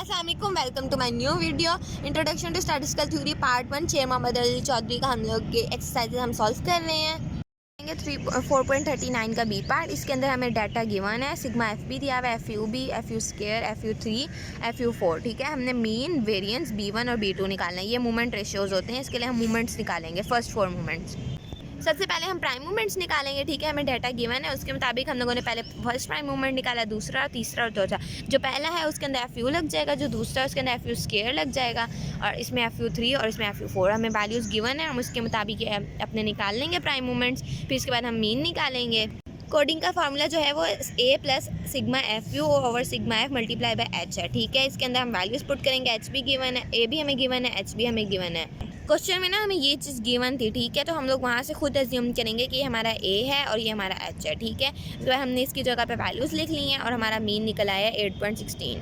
अस्सलाम वालेकुम, welcome to my new video introduction to statistical theory part 1। Sher Mohammad Ali Chaudhary का हम लोग के एक्सरसाइजेज हम सॉल्व कर रहे हैं। 4.39 का बी पार्ट। इसके अंदर हमें डाटा गिवन है, सिग्मा एफ बी दिया हुआ है, F U B, F U square, F U 3, F U 4। ठीक है, हमने मीन, वेरिएंस, B1 और B2 निकालना है। ये मूवमेंट रेशियोज होते हैं, इसके लिए हम मूवमेंट्स निकालेंगे, फर्स्ट 4 मूवमेंट्स। सबसे पहले हम प्राइम मूवमेंट्स निकालेंगे। ठीक है, हमें डाटा गिवन है, उसके मुताबिक हम लोगों ने पहले फर्स्ट प्राइम मूवमेंट निकाला, दूसरा, तीसरा और चौथा। जो पहला है उसके अंदर एफ यू लग जाएगा, जो दूसरा है उसके अंदर एफ यू स्केयर लग जाएगा, और इसमें एफ यू 3 और इसमें एफ यू 4। हमें वैल्यूज़ गिवन है, हम उसके मुताबिक अपने निकाल लेंगे प्राइम मूवमेंट्स। फिर इसके बाद हम मीन निकालेंगे। कोडिंग का फार्मूला जो है वो A plus sigma F U over sigma F multiply by H है। ठीक है, इसके अंदर हम वैल्यूज़ पुट करेंगे। एच भी गिवन है, ए भी हमें गिवन है, एच भी हमें गिवन है। क्वेश्चन में ना हमें ये चीज़ गिवन थी। ठीक है, तो हम लोग वहाँ से खुद एज्यूम करेंगे कि ये हमारा ए है और ये हमारा एच है। ठीक है, तो हमने इसकी जगह पे वैल्यूज़ लिख ली हैं और हमारा मीन निकल आया है 8.16।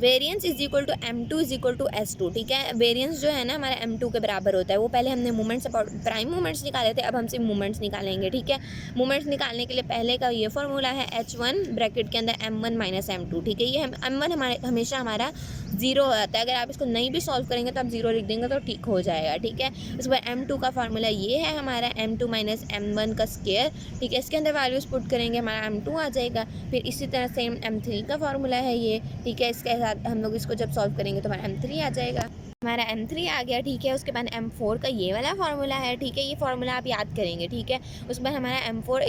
Variance is equal to M2 is equal to S2। ठीक है, वेरिएंस जो है ना हमारा M2 के बराबर होता है। वो पहले हमने मूवमेंट्स प्राइम मूवमेंट्स निकाले थे, अब हम सिर्फ मूवमेंट्स निकालेंगे। ठीक है, मूवमेंट्स निकालने के लिए पहले का ये फार्मूला है H1 ब्रैकेट के अंदर M1 माइनस M2। ठीक है, ये M1 हमारे हमेशा हमारा 0 आता है। अगर आप इसको नहीं भी सॉल्व करेंगे तो आप 0 लिख देंगे तो ठीक हो जाएगा। ठीक है, उसके बाद M2 का फार्मूला ये है हमारा M2 माइनस M1 का स्केयर। ठीक है, इसके अंदर वैल्यूज़ पुट करेंगे, हमारा M2 आ जाएगा। फिर इसी तरह सेम M3 का फार्मूला है ये। ठीक है, इसके हम लोग इसको जब सॉल्व करेंगे तो हमारा M3 आ जाएगा। हमारा M3 आ गया। ठीक है, उसके बाद M4 का ये वाला फार्मूला है। ठीक है, ये फार्मूला आप याद करेंगे। ठीक है, उसके बाद हमारा M4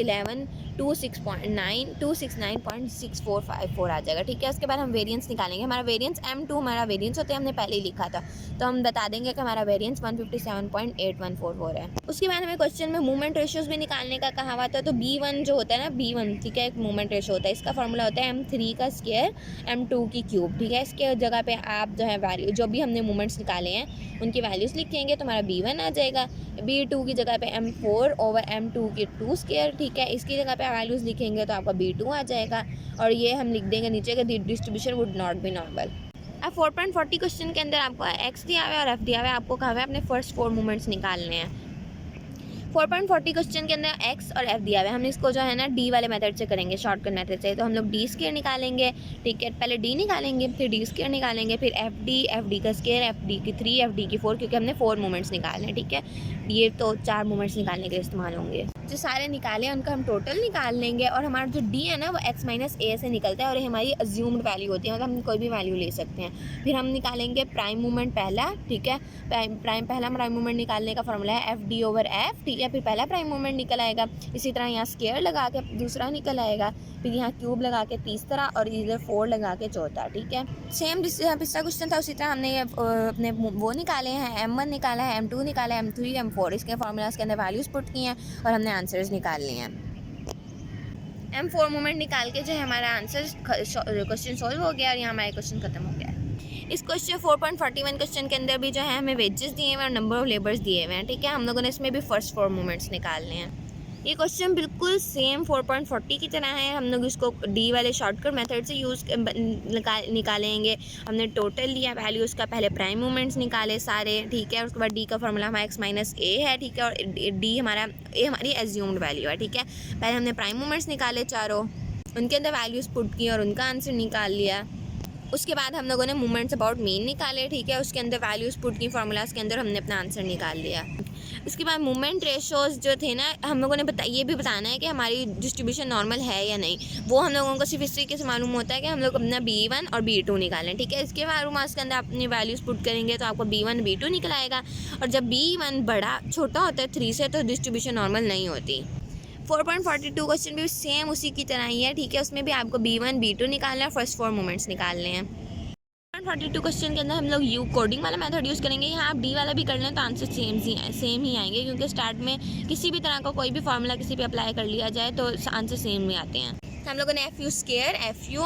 269.645 आ जाएगा। ठीक है, उसके बाद हम वेरिएंस निकालेंगे। हमारा वेरिएंस M2 हमारा वेरिएंस होता है, हमने पहले ही लिखा था, तो हम बता देंगे कि हमारा वेरिएंस 157.8144 है। उसके बाद हमें क्वेश्चन में मूवमेंट रेशियोज भी निकालने का कहा हुआ था। तो B1 जो होता है ना, B1 ठीक है एक मूवमेंट रेशियो होता है, इसका फार्मूला होता है M3 का स्केयर M2 की क्यूब। ठीक है, इसके जगह पे आप जो है वैल्यू जो भी हमने मूवमेंट्स निकाले हैं उनकी वैल्यूज़ लिखेंगे तो हमारा B1 आ जाएगा। B2 की जगह पे M4 ओवर M2 की 2 स्केयर। ठीक है, इसकी जगह पे वैल्यूज़ लिखेंगे तो आपका B2 आ जाएगा, और ये हम लिख देंगे नीचे का distribution would not be normal. अब 4.40 क्वेश्चन के अंदर आपको एक्स दिया हुआ है और एफ दिया हुआ है, आपको कहा हुआ है अपने फर्स्ट 4 मूवमेंट्स निकालने हैं। 4.40 क्वेश्चन के अंदर एक्स और एफ दिया हुआ है, हम इसको जो है ना डी वाले मेथड से करेंगे, शॉर्टकट मेथड से। तो हम लोग डी स्केयर निकालेंगे। ठीक है, पहले डी निकालेंगे, फिर डी स्केयर निकालेंगे, फिर एफ डी का स्केयर, एफ डी की 3, एफ डी की 4, क्योंकि हमने 4 मूवमेंट्स निकालने हैं। ठीक है, ये तो 4 मूवमेंट्स निकालने के लिए इस्तेमाल होंगे। जो सारे निकाले हैं उनका हम टोटल निकाल लेंगे, और हमारा जो डी है ना वो एक्स माइनस ए से निकलता है, और ये हमारी अज्यूम्ड वैल्यू होती है, मतलब हम कोई भी वैल्यू ले सकते हैं। फिर हम निकालेंगे प्राइम मूवमेंट पहला। ठीक है, पहला प्राइम मूवमेंट निकालने का फॉर्मूला है एफ डी ओवर एफ। ठीक है, फिर पहला प्राइम मूवमेंट निकल आएगा। इसी तरह यहाँ स्केयर लगा के दूसरा निकल आएगा, फिर यहाँ क्यूब लगा के तीसरा, और इधर 4 लगा के चौथा। ठीक है, सेम जिस पिछला क्वेश्चन था उसी तरह हमने ये अपने वो निकाले हैं, M1 निकाला है, M2 निकाला है, M3, M4, इसके फार्मूलाज के अंदर वैल्यूज़ पुट की हैं और हमने आंसर्स निकाल लिए हैं। M4 मूवमेंट निकाल के जो है हमारा आंसर क्वेश्चन सॉल्व हो गया, और यहाँ हमारा क्वेश्चन खत्म हो गया। इस क्वेश्चन 4.41 क्वेश्चन के अंदर भी जो है हमें वेजेस दिए हुए हैं और नंबर ऑफ लेबर्स दिए हुए हैं। ठीक है, हम लोगों ने इसमें भी फर्स्ट 4 मूवमेंट्स निकालने हैं। ये क्वेश्चन बिल्कुल सेम 4.40 की तरह है। हम लोग इसको डी वाले शॉर्टकट मेथड से निकालेंगे। हमने टोटल लिया वैल्यूज़ का, पहले प्राइम मूवमेंट्स निकाले सारे। ठीक है, उसके बाद डी का फार्मूला हमारा एक्स माइनस ए है। ठीक है, और डी हमारा ए हमारी एज्यूम्ड वैल्यू है। ठीक है, पहले हमने प्राइम मूवमेंट्स निकाले चारों, उनके अंदर वैल्यूज़ पुट की और उनका आंसर निकाल लिया। उसके बाद हम लोगों ने मूवमेंट्स अबाउट मीन निकाले। ठीक है, उसके अंदर वैल्यूज़ पुट की, फार्मूलाज के अंदर हमने अपना आंसर निकाल लिया। उसके बाद मूवमेंट रेशोज़ जो थे ना, हम लोगों ने ये भी बताना है कि हमारी डिस्ट्रीब्यूशन नॉर्मल है या नहीं। वो हम लोगों को सिर्फ इस तरीके से मालूम होता है कि हम लोग अपना B1 और B2 निकालें। ठीक है, इसके फार्मूलाज के अंदर अपनी वैल्यूज़ पुट करेंगे तो आपको B1 B2 निकल आएगा, और जब B1 छोटा होता है 3 से तो डिस्ट्रीब्यूशन नॉर्मल नहीं होती। 4.42 क्वेश्चन भी सेम उसी की तरह ही है। ठीक है, उसमें भी आपको B1 B2 निकालना है, फर्स्ट 4 मूवमेंट्स निकालने हैं। 4.42 क्वेश्चन के अंदर हम लोग कोडिंग वाला मेथड यूज़ करेंगे। यहाँ आप डी वाला भी कर लें तो आंसर सेम ही आएंगे, क्योंकि स्टार्ट में किसी भी तरह का कोई भी फार्मूला किसी पे अप्लाई कर लिया जाए तो आंसर सेम ही आते हैं। हम लोगों ने F U square, F u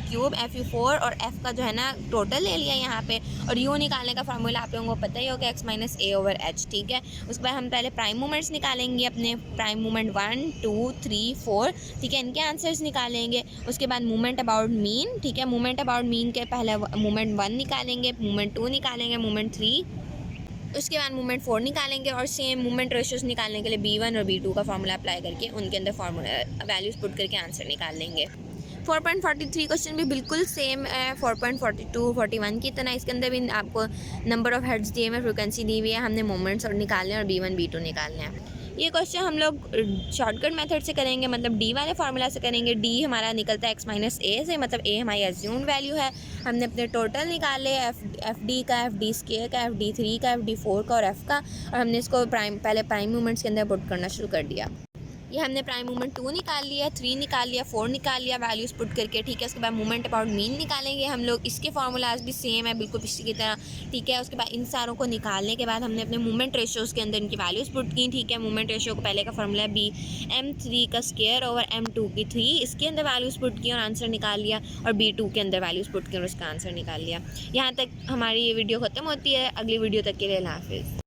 cube, F U 4 और एफ का जो है ना टोटल ले लिया यहाँ पे, और यू निकालने का फार्मूला आप लोगों को पता ही होगा, एक्स माइनस ए ओवर एच। ठीक है, उसके बाद हम पहले प्राइम मूवमेंट्स निकालेंगे, अपने प्राइम मूवमेंट 1 2 3 4। ठीक है, इनके आंसर्स निकालेंगे। उसके बाद मूवमेंट अबाउट मीन। ठीक है, मूवमेंट अबाउट मीन के पहले मूवमेंट 1 निकालेंगे, मूवमेंट 2 निकालेंगे, मूवमेंट 3, उसके बाद मूवमेंट 4 निकालेंगे, और सेम मूवमेंट रेशियोज़ निकालने के लिए B1 और B2 का फार्मूला अप्लाई करके उनके अंदर फार्मूला वैल्यूज़ पुट करके आंसर निकाल लेंगे। 4.43 क्वेश्चन भी बिल्कुल सेम है 4.42 41 की तरह। इसके अंदर भी आपको नंबर ऑफ हेड्स दिए हुए, फ्रिक्वेंसी दी हुई है, हमने मोमेंट्स और निकालने हैं और B1 B2 निकालने हैं। ये क्वेश्चन हम लोग शॉर्टकट मेथड से करेंगे, मतलब डी वाले फार्मूला से करेंगे। डी हमारा निकलता है x माइनस ए से, मतलब ए हमारी एज्यूम्ड वैल्यू है। हमने अपने टोटल निकाले एफ डी का, एफ डी स्केयर का, FD3 का, FD4 का और एफ का, और हमने इसको पहले प्राइम मूवमेंट्स के अंदर पुट करना शुरू कर दिया। ये हमने प्राइम मूवमेंट 2 निकाल लिया, 3 निकाल लिया, 4 निकाल लिया वैल्यूज़ पुट करके, ठीक है। उसके बाद मूवमेंट अबाउट मीन निकालेंगे हम लोग। इसके फार्मूलाज भी सेम है बिल्कुल पिछली की तरह, ठीक है। उसके बाद इन सारों को निकालने के बाद हमने अपने मूवमेंट रेशियोज़ के अंदर इनकी वैल्यूज़ पुट की, ठीक है। मूवमेंट रेशियो को पहले का फार्मूला है BM3 का स्क्वायर ओवर M2 की 3, इसके अंदर वैल्यूज़ पुट की और आंसर निकाल लिया, और B2 के अंदर वैल्यूज़ पुट की और उसका आंसर निकाल लिया। यहाँ तक हमारी ये वीडियो ख़त्म होती है। अगली वीडियो तक के लिए अल्लाह हाफिज़।